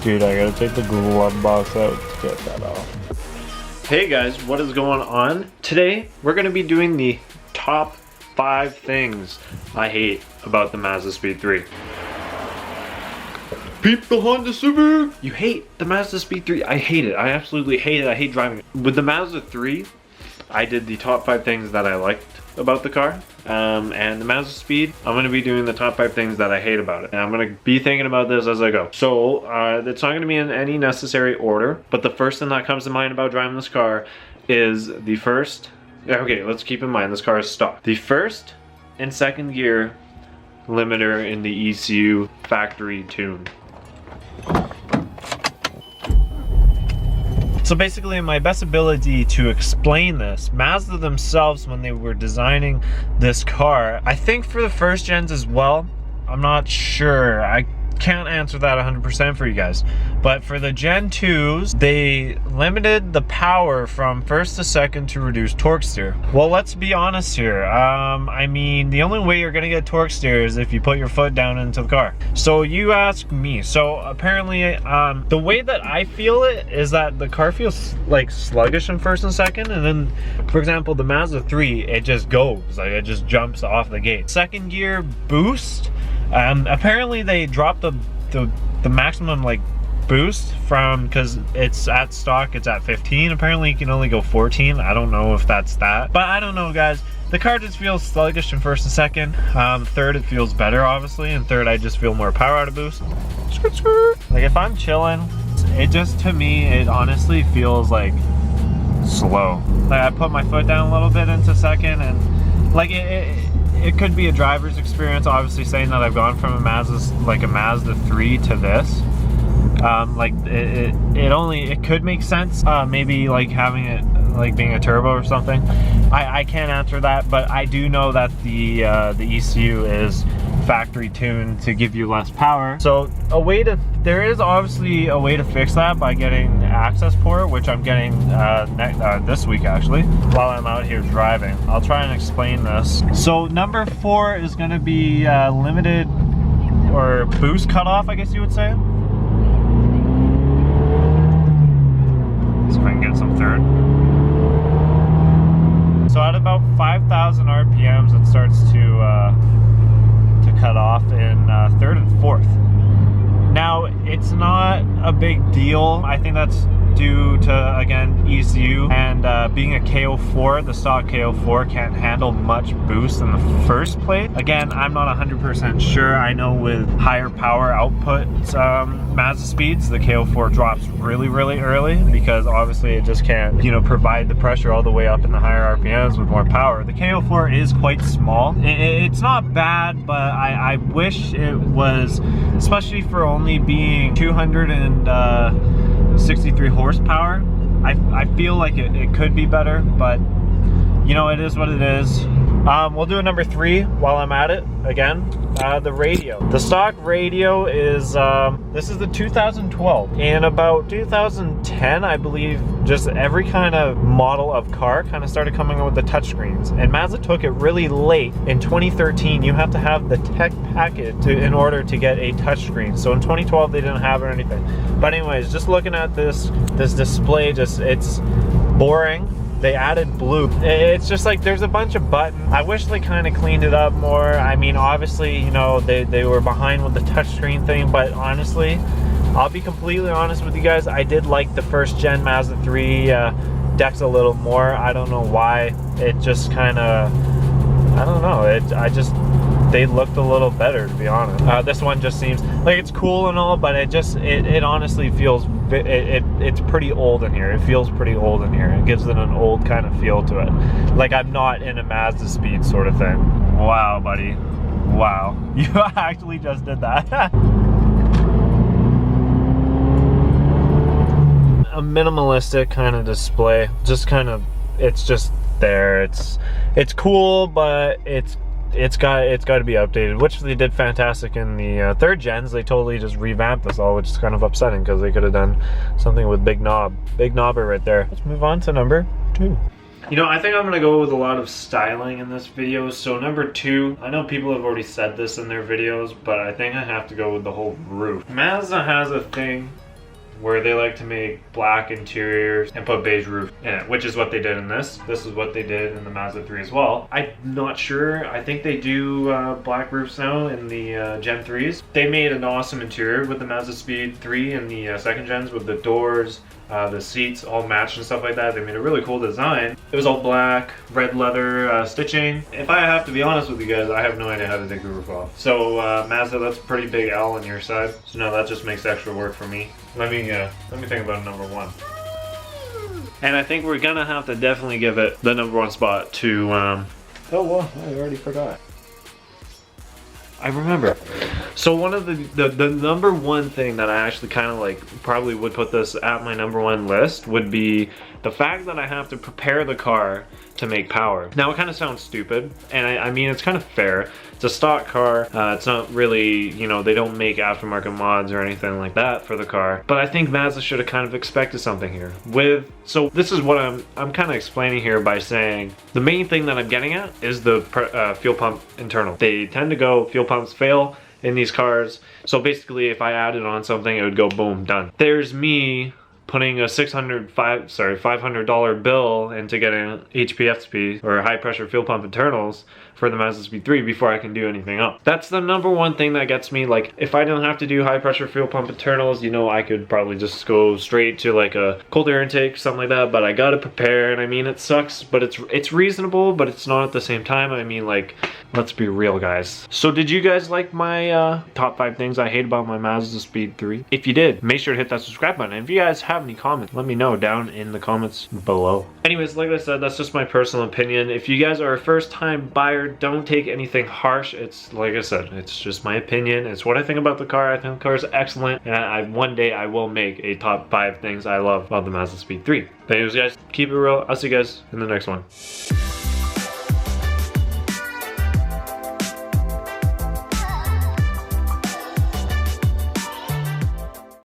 Dude, I gotta take the glove box out to get that off. Hey guys, what is going on? Today, we're gonna be doing the top 5 things I hate about the MazdaSpeed 3. Peep the Honda Civic! You hate the MazdaSpeed 3? I hate it. I absolutely hate it. I hate driving it. With the Mazda 3, I did the top 5 things that I liked about the car. And the MazdaSpeed, I'm going to be doing the top 5 things that I hate about it. And I'm going to be thinking about this as I go. So, it's not going to be in any necessary order, but the first thing that comes to mind about driving this car is the first, okay, let's keep in mind this car is stock. The first and second gear limiter in the ECU factory tune. So basically, my best ability to explain this, Mazda themselves, when they were designing this car, I think for the first gens as well, I'm not sure, I can't answer that 100% for you guys, but for the Gen 2s, they limited the power from first to second to reduce torque steer. Well, let's be honest here. I mean, the only way you're gonna get torque steer is if you put your foot down into the car. So you ask me. So apparently, the way that I feel it is that the car feels like sluggish in first and second, and then, for example, the Mazda 3, it just goes, like it just jumps off the gate. Second gear boost, apparently they dropped the maximum like boost from, because it's at stock, it's at 15. Apparently you can only go 14. I don't know if that's that, but I don't know, guys. The car just feels sluggish in first and second. Third, it feels better, obviously, and third, I just feel more power out of boost. Like if I'm chilling, it just, to me, it honestly feels like slow. Like I put my foot down a little bit into second, and like it could be a driver's experience, obviously, saying that I've gone from a Mazda 3 to this. Like it could make sense, maybe like having it like being a turbo or something. I can't answer that, but I do know that the ECU is factory tuned to give you less power. So there is obviously a way to fix that by getting access port, which I'm getting this week actually, while I'm out here driving. I'll try and explain this. So number 4 is going to be limited or boost cutoff, I guess you would say. See if I can get some third. So at about 5,000 RPMs, it starts to cut off in third and fourth. Now, it's not a big deal. I think that's due to, again, ECU and being a KO4, the stock KO4 can't handle much boost in the first place. Again, I'm not 100% sure. I know with higher power output MazdaSpeeds, the KO4 drops really, really early because obviously it just can't, you know, provide the pressure all the way up in the higher RPMs with more power. The KO4 is quite small. It's not bad, but I wish it was, especially for only being 263 horsepower. I feel like it could be better, but you know, it is what it is. We'll do a number 3 while I'm at it again. The radio. The stock radio is, this is the 2012. In about 2010, I believe, just every kind of model of car kind of started coming out with the touchscreens. And Mazda took it really late. In 2013, you have to have the tech package in order to get a touchscreen. So in 2012, they didn't have it or anything. But anyways, just looking at this display, it's boring. They added blue. It's just like there's a bunch of buttons. I wish they kind of cleaned it up more. I mean, obviously, you know, they were behind with the touchscreen thing, but honestly, I'll be completely honest with you guys, I did like the first gen Mazda 3 decks a little more. I don't know why. It just kind of, I don't know. They looked a little better, to be honest. This one just seems like it's cool and all, but it honestly feels, it's pretty old in here. It feels pretty old in here. It gives it an old kind of feel to it. Like I'm not in a MazdaSpeed sort of thing. Wow, buddy. Wow. You actually just did that. A minimalistic kind of display. Just kind of, it's just there. It's cool, but it's got to be updated, which they did fantastic in the third gens. They totally just revamped this all, which is kind of upsetting because they could have done something with big knobber right there. Let's move on to number 2. You know, I think I'm gonna go with a lot of styling in this video. So number 2, I know people have already said this in their videos, but I think I have to go with the whole roof. Mazda has a thing where they like to make black interiors and put beige roof in it, which is what they did in this. This is what they did in the Mazda 3 as well. I'm not sure. I think they do black roofs now in the Gen 3s. They made an awesome interior with the MazdaSpeed 3 and the second gens, with the doors, the seats all matched and stuff like that. They made a really cool design. It was all black, red leather stitching. If I have to be honest with you guys, I have no idea how to take the roof off. So Mazda, that's a pretty big L on your side. So no, that just makes extra work for me. Let me think about number one. And I think we're gonna have to definitely give it the number one spot to oh well, I already forgot. I remember. So one of the number one thing that I actually kind of like probably would put this at my number one list would be the fact that I have to prepare the car to make power. Now it kind of sounds stupid, and I mean it's kind of fair. It's a stock car. It's not really, you know, they don't make aftermarket mods or anything like that for the car. But I think Mazda should have kind of expected something here. So this is what I'm kind of explaining here by saying the main thing that I'm getting at is the fuel pump internal. They tend to go, fuel pumps fail in these cars. So basically if I added on something, it would go boom, done. There's me putting a $500 bill into getting HPFP or high pressure fuel pump internals for the MazdaSpeed 3 before I can do anything else. That's the number one thing that gets me. Like, if I don't have to do high pressure fuel pump internals, you know, I could probably just go straight to like a cold air intake, something like that, but I gotta prepare. And I mean, it sucks, but it's reasonable, but it's not at the same time. I mean, like, let's be real, guys. So did you guys like my top 5 things I hate about my MazdaSpeed 3? If you did, make sure to hit that subscribe button. And if you guys have any comments, let me know down in the comments below. Anyways, like I said, that's just my personal opinion. If you guys are a first time buyer, don't take anything harsh. It's like I said, it's just my opinion. It's what I think about the car. I think the car is excellent, and one day I will make a top 5 things I love about the MazdaSpeed 3. But anyways, guys, keep it real. I'll see you guys in the next one.